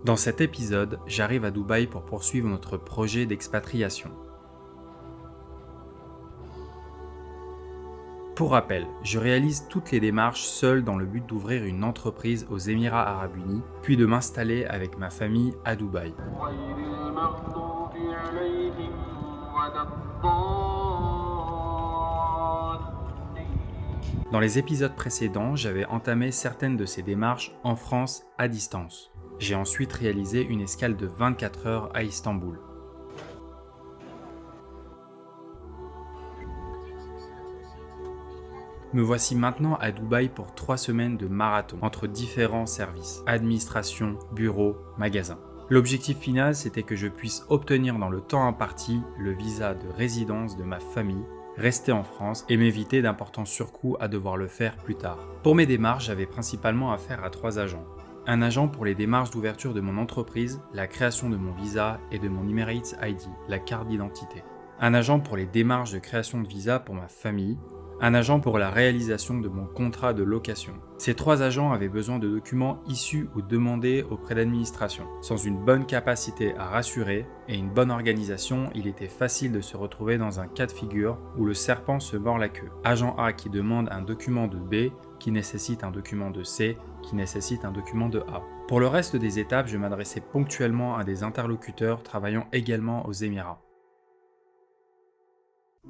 Dans cet épisode, j'arrive à Dubaï pour poursuivre notre projet d'expatriation. Pour rappel, je réalise toutes les démarches seul dans le but d'ouvrir une entreprise aux Émirats Arabes Unis, puis de m'installer avec ma famille à Dubaï. Dans les épisodes précédents, j'avais entamé certaines de ces démarches en France à distance. J'ai ensuite réalisé une escale de 24 heures à Istanbul. Me voici maintenant à Dubaï pour 3 semaines de marathon entre différents services, administration, bureau, magasins. L'objectif final, c'était que je puisse obtenir dans le temps imparti le visa de résidence de ma famille, rester en France et m'éviter d'importants surcoûts à devoir le faire plus tard. Pour mes démarches, j'avais principalement affaire à 3 agents. Un agent pour les démarches d'ouverture de mon entreprise, la création de mon visa et de mon Emirates ID, la carte d'identité. Un agent pour les démarches de création de visa pour ma famille. Un agent pour la réalisation de mon contrat de location. Ces 3 agents avaient besoin de documents issus ou demandés auprès d'administration. Sans une bonne capacité à rassurer et une bonne organisation, il était facile de se retrouver dans un cas de figure où le serpent se mord la queue. Agent A qui demande un document de B, qui nécessite un document de C, qui nécessite un document de A. Pour le reste des étapes, je m'adressais ponctuellement à des interlocuteurs travaillant également aux Émirats.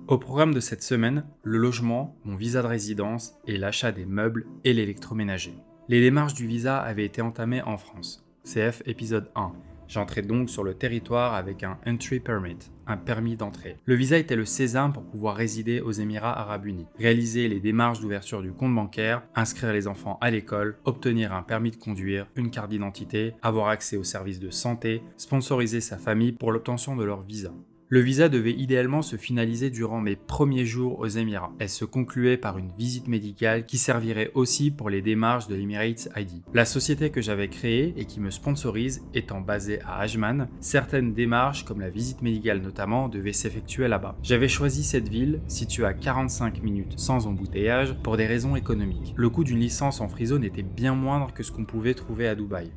Au programme de cette semaine, le logement, mon visa de résidence et l'achat des meubles et l'électroménager. Les démarches du visa avaient été entamées en France. CF épisode 1. J'entrais donc sur le territoire avec un Entry Permit, un permis d'entrée. Le visa était le sésame pour pouvoir résider aux Émirats Arabes Unis, réaliser les démarches d'ouverture du compte bancaire, inscrire les enfants à l'école, obtenir un permis de conduire, une carte d'identité, avoir accès aux services de santé, sponsoriser sa famille pour l'obtention de leur visa. Le visa devait idéalement se finaliser durant mes premiers jours aux Émirats. Elle se concluait par une visite médicale qui servirait aussi pour les démarches de l'Emirates ID. La société que j'avais créée et qui me sponsorise étant basée à Ajman, certaines démarches, comme la visite médicale notamment, devaient s'effectuer là-bas. J'avais choisi cette ville, située à 45 minutes sans embouteillage, pour des raisons économiques. Le coût d'une licence en free zone était bien moindre que ce qu'on pouvait trouver à Dubaï.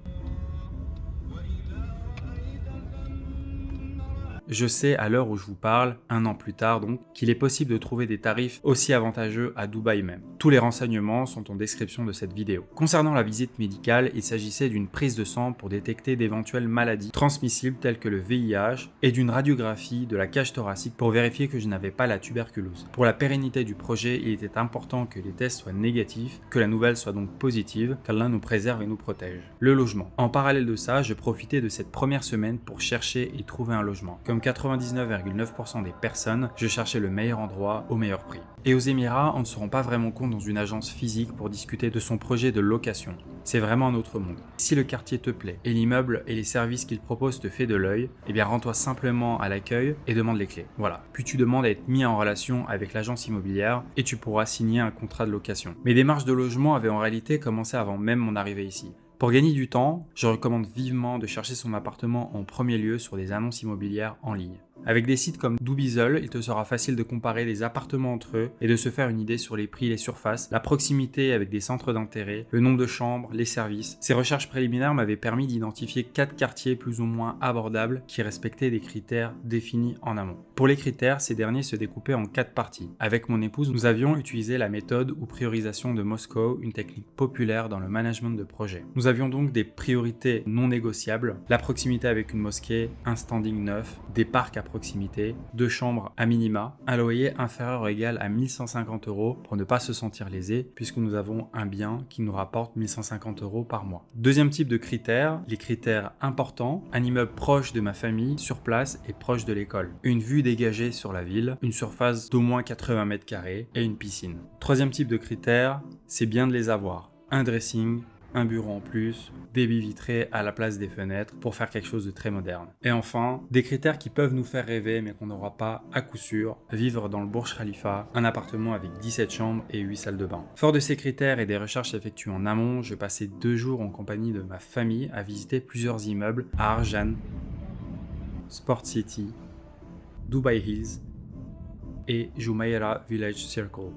Je sais à l'heure où je vous parle, 1 an plus tard donc, qu'il est possible de trouver des tarifs aussi avantageux à Dubaï même. Tous les renseignements sont en description de cette vidéo. Concernant la visite médicale, il s'agissait d'une prise de sang pour détecter d'éventuelles maladies transmissibles telles que le VIH et d'une radiographie de la cage thoracique pour vérifier que je n'avais pas la tuberculose. Pour la pérennité du projet, il était important que les tests soient négatifs, que la nouvelle soit donc positive, qu'Allah nous préserve et nous protège. Le logement. En parallèle de ça, je profitais de cette première semaine pour chercher et trouver un logement. Comme 99,9% des personnes, je cherchais le meilleur endroit au meilleur prix. Et aux Émirats, on ne se rend pas vraiment compte dans une agence physique pour discuter de son projet de location. C'est vraiment un autre monde. Si le quartier te plaît et l'immeuble et les services qu'il propose te fait de l'œil, eh bien rends-toi simplement à l'accueil et demande les clés. Voilà. Puis tu demandes à être mis en relation avec l'agence immobilière et tu pourras signer un contrat de location. Mes démarches de logement avaient en réalité commencé avant même mon arrivée ici. Pour gagner du temps, je recommande vivement de chercher son appartement en premier lieu sur des annonces immobilières en ligne. Avec des sites comme Dubizzle, il te sera facile de comparer les appartements entre eux et de se faire une idée sur les prix, les surfaces, la proximité avec des centres d'intérêt, le nombre de chambres, les services. Ces recherches préliminaires m'avaient permis d'identifier 4 quartiers plus ou moins abordables qui respectaient des critères définis en amont. Pour les critères, ces derniers se découpaient en 4 parties. Avec mon épouse, nous avions utilisé la méthode ou priorisation de Moscow, une technique populaire dans le management de projet. Nous avions donc des priorités non négociables, la proximité avec une mosquée, un standing neuf, des parcs à proximité, 2 chambres à minima, un loyer inférieur ou égal à 1150 € pour ne pas se sentir lésé puisque nous avons un bien qui nous rapporte 1150 € par mois. Deuxième type de critères, les critères importants, un immeuble proche de ma famille, sur place et proche de l'école, une vue dégagée sur la ville, une surface d'au moins 80 m² et une piscine. Troisième type de critères, c'est bien de les avoir, un dressing, un bureau en plus, des baies vitrées à la place des fenêtres pour faire quelque chose de très moderne. Et enfin, des critères qui peuvent nous faire rêver mais qu'on n'aura pas à coup sûr, vivre dans le Burj Khalifa, un appartement avec 17 chambres et 8 salles de bain. Fort de ces critères et des recherches effectuées en amont, je passais 2 jours en compagnie de ma famille à visiter plusieurs immeubles à Arjan, Sport City, Dubai Hills et Jumeirah Village Circle.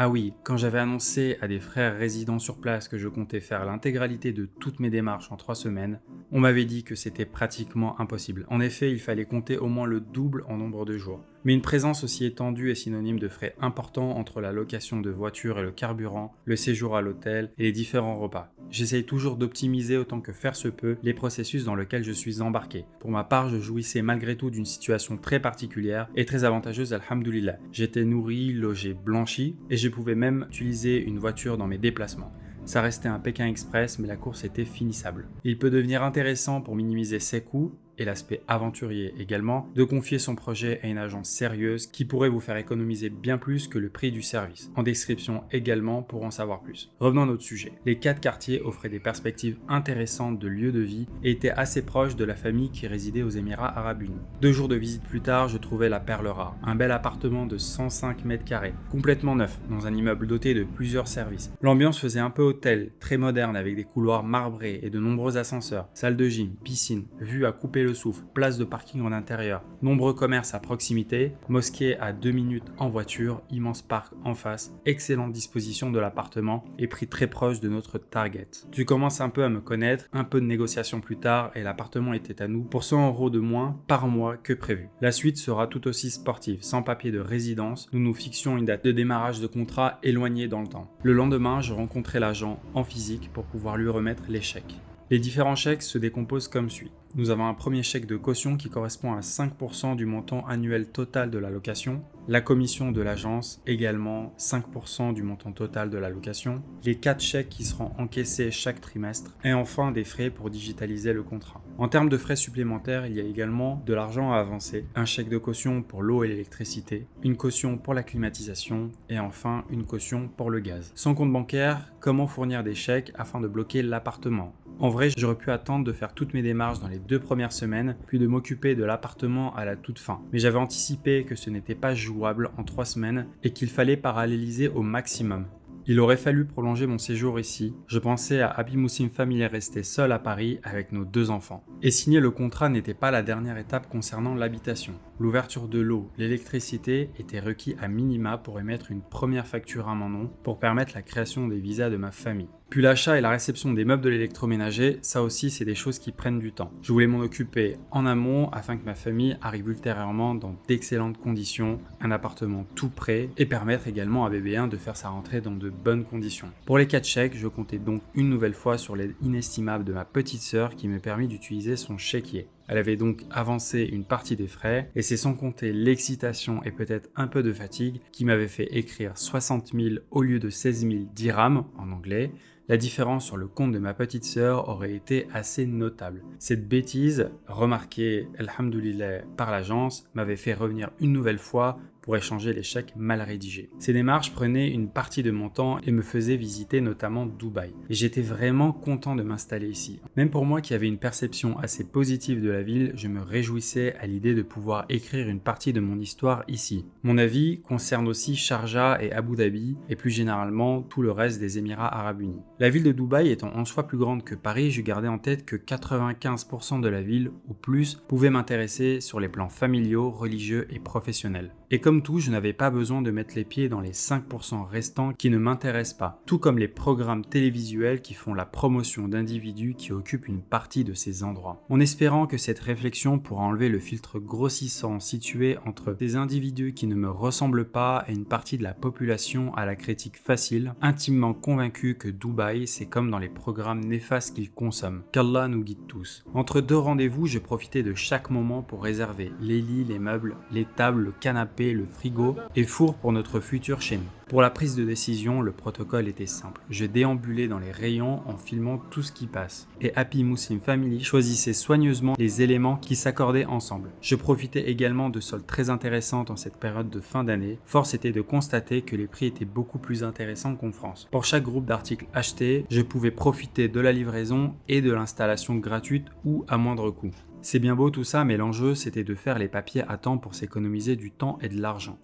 Ah oui, quand j'avais annoncé à des frères résidant sur place que je comptais faire l'intégralité de toutes mes démarches en 3 semaines, on m'avait dit que c'était pratiquement impossible. En effet, il fallait compter au moins le double en nombre de jours. Mais une présence aussi étendue est synonyme de frais importants entre la location de voiture et le carburant, le séjour à l'hôtel et les différents repas. J'essaye toujours d'optimiser autant que faire se peut les processus dans lesquels je suis embarqué. Pour ma part, je jouissais malgré tout d'une situation très particulière et très avantageuse, alhamdoulilah. J'étais nourri, logé, blanchi et je pouvais même utiliser une voiture dans mes déplacements. Ça restait un Pékin Express, mais la course était finissable. Il peut devenir intéressant pour minimiser ses coûts, et l'aspect aventurier également, de confier son projet à une agence sérieuse qui pourrait vous faire économiser bien plus que le prix du service. En description également pour en savoir plus. Revenons à notre sujet. Les 4 quartiers offraient des perspectives intéressantes de lieux de vie et étaient assez proches de la famille qui résidait aux Émirats Arabes Unis. 2 jours de visite plus tard, je trouvais la perle rare, un bel appartement de 105 mètres carrés, complètement neuf, dans un immeuble doté de plusieurs services. L'ambiance faisait un peu hôtel, très moderne avec des couloirs marbrés et de nombreux ascenseurs, salle de gym, piscine, vue à couper le souffle, place de parking en intérieur, nombreux commerces à proximité, mosquée à 2 minutes en voiture, immense parc en face, excellente disposition de l'appartement et prix très proche de notre target. Tu commences un peu à me connaître, un peu de négociation plus tard et l'appartement était à nous pour 100 € de moins par mois que prévu. La suite sera tout aussi sportive, sans papier de résidence, nous nous fixions une date de démarrage de contrat éloignée dans le temps. Le lendemain, je rencontrai l'agent en physique pour pouvoir lui remettre les chèques. Les différents chèques se décomposent comme suit. Nous avons un premier chèque de caution qui correspond à 5% du montant annuel total de la location, la commission de l'agence également 5% du montant total de la location, les 4 chèques qui seront encaissés chaque trimestre et enfin des frais pour digitaliser le contrat. En termes de frais supplémentaires, il y a également de l'argent à avancer, un chèque de caution pour l'eau et l'électricité, une caution pour la climatisation et enfin une caution pour le gaz. Sans compte bancaire, comment fournir des chèques afin de bloquer l'appartement ? En vrai, j'aurais pu attendre de faire toutes mes démarches dans les 2 premières semaines, puis de m'occuper de l'appartement à la toute fin. Mais j'avais anticipé que ce n'était pas jouable en 3 semaines et qu'il fallait paralléliser au maximum. Il aurait fallu prolonger mon séjour ici. Je pensais à Happy Muslim Family rester seul à Paris avec nos 2 enfants. Et signer le contrat n'était pas la dernière étape concernant l'habitation. L'ouverture de l'eau, l'électricité étaient requis à minima pour émettre une première facture à mon nom pour permettre la création des visas de ma famille. Puis l'achat et la réception des meubles de l'électroménager, ça aussi c'est des choses qui prennent du temps. Je voulais m'en occuper en amont afin que ma famille arrive ultérieurement dans d'excellentes conditions, un appartement tout prêt et permettre également à bébé 1 de faire sa rentrée dans de bonnes conditions. Pour les 4 chèques, je comptais donc une nouvelle fois sur l'aide inestimable de ma petite sœur qui me permit d'utiliser son chéquier. Elle avait donc avancé une partie des frais et c'est sans compter l'excitation et peut-être un peu de fatigue qui m'avait fait écrire 60 000 au lieu de 16 000 dirhams en anglais. La différence sur le compte de ma petite sœur aurait été assez notable. Cette bêtise, remarquée, alhamdoulilah, par l'agence, m'avait fait revenir une nouvelle fois pour échanger les chèques mal rédigés. Ces démarches prenaient une partie de mon temps et me faisaient visiter notamment Dubaï. Et j'étais vraiment content de m'installer ici. Même pour moi qui avais une perception assez positive de la ville, je me réjouissais à l'idée de pouvoir écrire une partie de mon histoire ici. Mon avis concerne aussi Sharjah et Abu Dhabi et plus généralement tout le reste des Émirats Arabes Unis. La ville de Dubaï étant 11 fois plus grande que Paris, je gardais en tête que 95% de la ville ou plus pouvaient m'intéresser sur les plans familiaux, religieux et professionnels. Et comme tout, je n'avais pas besoin de mettre les pieds dans les 5% restants qui ne m'intéressent pas, tout comme les programmes télévisuels qui font la promotion d'individus qui occupent une partie de ces endroits. En espérant que cette réflexion pourra enlever le filtre grossissant situé entre des individus qui ne me ressemblent pas et une partie de la population à la critique facile, intimement convaincu que Dubaï, c'est comme dans les programmes néfastes qu'ils consomment. Qu'Allah nous guide tous. Entre 2 rendez-vous, je profitais de chaque moment pour réserver les lits, les meubles, les tables, le canapé, le frigo et four pour notre futur chez nous. Pour la prise de décision, le protocole était simple. Je déambulais dans les rayons en filmant tout ce qui passe. Et Happy Muslim Family choisissait soigneusement les éléments qui s'accordaient ensemble. Je profitais également de soldes très intéressantes en cette période de fin d'année. Force était de constater que les prix étaient beaucoup plus intéressants qu'en France. Pour chaque groupe d'articles achetés, je pouvais profiter de la livraison et de l'installation gratuite ou à moindre coût. C'est bien beau tout ça, mais l'enjeu c'était de faire les papiers à temps pour s'économiser du temps et de l'argent.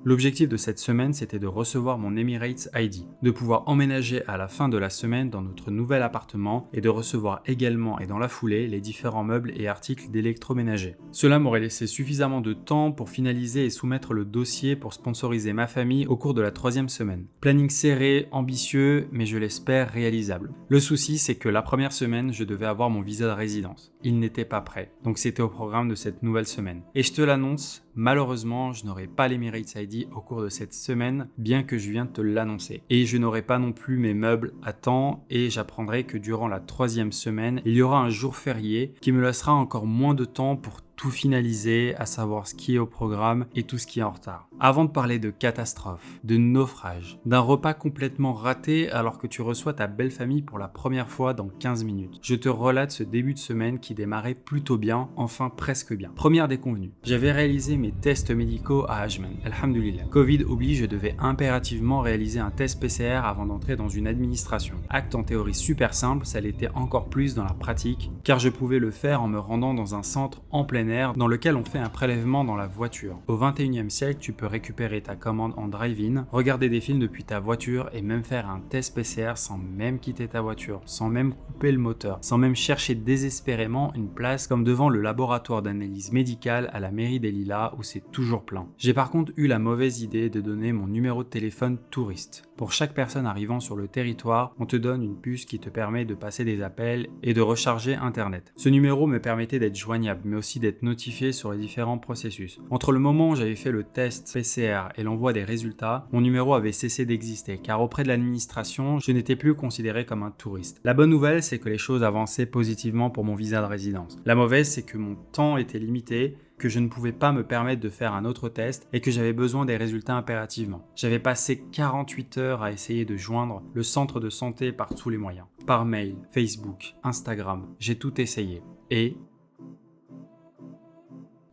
L'objectif de cette semaine, c'était de recevoir mon Emirates ID, de pouvoir emménager à la fin de la semaine dans notre nouvel appartement et de recevoir également et dans la foulée les différents meubles et articles d'électroménager. Cela m'aurait laissé suffisamment de temps pour finaliser et soumettre le dossier pour sponsoriser ma famille au cours de la 3e semaine. Planning serré, ambitieux, mais je l'espère réalisable. Le souci, c'est que la première semaine, je devais avoir mon visa de résidence. Il n'était pas prêt, donc c'était au programme de cette nouvelle semaine. Et je te l'annonce, malheureusement, je n'aurai pas l'Emirates ID au cours de cette semaine, bien que je viens de te l'annoncer. Et je n'aurai pas non plus mes meubles à temps, et j'apprendrai que durant la 3e semaine, il y aura un jour férié qui me laissera encore moins de temps pour tout finaliser, à savoir ce qui est au programme et tout ce qui est en retard. Avant de parler de catastrophe, de naufrage, d'un repas complètement raté alors que tu reçois ta belle famille pour la première fois dans 15 minutes, je te relate ce début de semaine qui démarrait plutôt bien, enfin presque bien. Première déconvenue, j'avais réalisé mes tests médicaux à Ajman, alhamdoulilah. Covid oblige, je devais impérativement réaliser un test PCR avant d'entrer dans une administration. Acte en théorie super simple, ça l'était encore plus dans la pratique, car je pouvais le faire en me rendant dans un centre en plein air dans lequel on fait un prélèvement dans la voiture. Au 21e siècle, tu peux récupérer ta commande en drive-in, regarder des films depuis ta voiture et même faire un test PCR sans même quitter ta voiture, sans même couper le moteur, sans même chercher désespérément une place comme devant le laboratoire d'analyse médicale à la mairie des Lilas où c'est toujours plein. J'ai par contre eu la mauvaise idée de donner mon numéro de téléphone touriste. Pour chaque personne arrivant sur le territoire, on te donne une puce qui te permet de passer des appels et de recharger Internet. Ce numéro me permettait d'être joignable, mais aussi d'être notifié sur les différents processus. Entre le moment où j'avais fait le test PCR et l'envoi des résultats, mon numéro avait cessé d'exister, car auprès de l'administration, je n'étais plus considéré comme un touriste. La bonne nouvelle, c'est que les choses avançaient positivement pour mon visa de résidence. La mauvaise, c'est que mon temps était limité, que je ne pouvais pas me permettre de faire un autre test et que j'avais besoin des résultats impérativement. J'avais passé 48 heures à essayer de joindre le centre de santé par tous les moyens. Par mail, Facebook, Instagram, j'ai tout essayé. Et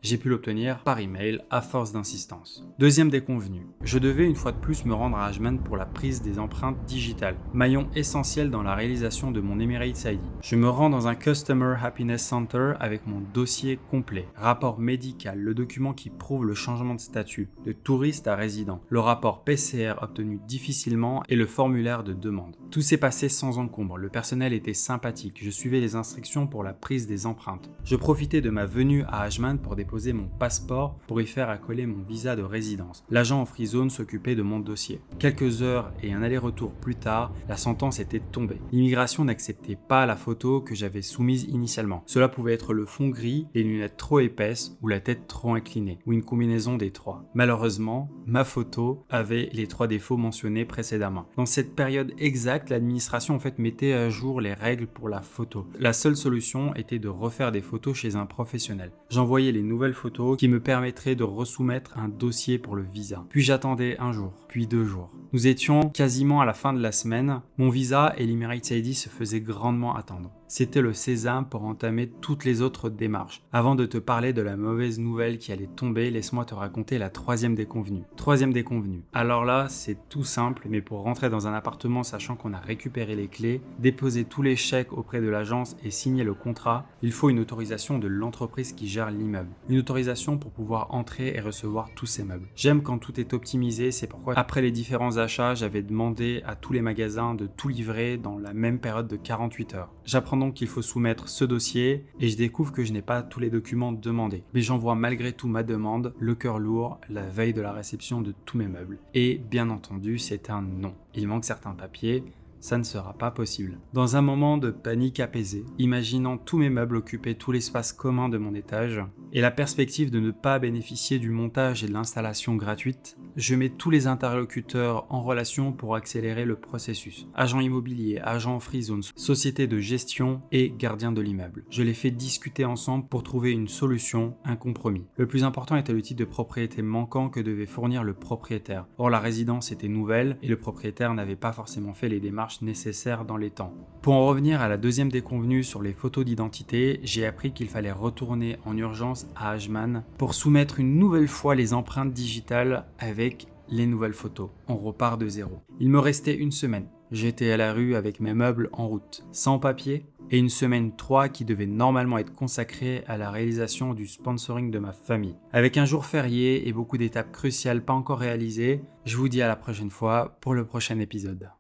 j'ai pu l'obtenir par email à force d'insistance. Deuxième déconvenue, je devais une fois de plus me rendre à Ajman pour la prise des empreintes digitales, maillon essentiel dans la réalisation de mon Emirates ID. Je me rends dans un Customer Happiness Center avec mon dossier complet, rapport médical, le document qui prouve le changement de statut, de touriste à résident, le rapport PCR obtenu difficilement et le formulaire de demande. Tout s'est passé sans encombre, le personnel était sympathique, je suivais les instructions pour la prise des empreintes. Je profitais de ma venue à Ajman pour déposer mon passeport pour y faire accoler mon visa de résidence. L'agent en free zone s'occupait de mon dossier. Quelques heures et un aller-retour plus tard, la sentence était tombée. L'immigration n'acceptait pas la photo que j'avais soumise initialement. Cela pouvait être le fond gris, les lunettes trop épaisses ou la tête trop inclinée, ou une combinaison des trois. Malheureusement, ma photo avait les 3 défauts mentionnés précédemment. Dans cette période exacte, l'administration en fait mettait à jour les règles pour la photo. La seule solution était de refaire des photos chez un professionnel. J'envoyais les nouvelles photos qui me permettraient de resoumettre un dossier pour le visa. Puis j'attendais un jour, puis 2 jours. Nous étions quasiment à la fin de la semaine. Mon visa et l'Emirates ID se faisaient grandement attendre. C'était le sésame pour entamer toutes les autres démarches. Avant de te parler de la mauvaise nouvelle qui allait tomber, laisse-moi te raconter la 3e déconvenue. 3e déconvenue. Alors là, c'est tout simple, mais pour rentrer dans un appartement sachant qu'on a récupéré les clés, déposer tous les chèques auprès de l'agence et signer le contrat, il faut une autorisation de l'entreprise qui gère l'immeuble. Une autorisation pour pouvoir entrer et recevoir tous ces meubles. J'aime quand tout est optimisé, c'est pourquoi après les différents achats, j'avais demandé à tous les magasins de tout livrer dans la même période de 48 heures. J'apprends donc qu'il faut soumettre ce dossier et je découvre que je n'ai pas tous les documents demandés. Mais j'envoie malgré tout ma demande, le cœur lourd, la veille de la réception de tous mes meubles. Et bien entendu, c'est un non. Il manque certains papiers. Ça ne sera pas possible. Dans un moment de panique apaisée, imaginant tous mes meubles occuper tout l'espace commun de mon étage, et la perspective de ne pas bénéficier du montage et de l'installation gratuite, je mets tous les interlocuteurs en relation pour accélérer le processus. Agent immobilier, agent free zone, société de gestion et gardien de l'immeuble. Je les fais discuter ensemble pour trouver une solution, un compromis. Le plus important était le titre de propriété manquant que devait fournir le propriétaire. Or la résidence était nouvelle et le propriétaire n'avait pas forcément fait les démarches nécessaires dans les temps. Pour en revenir à la 2e déconvenue sur les photos d'identité, j'ai appris qu'il fallait retourner en urgence à Ajman pour soumettre une nouvelle fois les empreintes digitales avec les nouvelles photos. On repart de zéro. Il me restait une semaine. J'étais à la rue avec mes meubles en route. Sans papier, et une semaine 3 qui devait normalement être consacrée à la réalisation du sponsoring de ma famille. Avec un jour férié et beaucoup d'étapes cruciales pas encore réalisées, je vous dis à la prochaine fois pour le prochain épisode.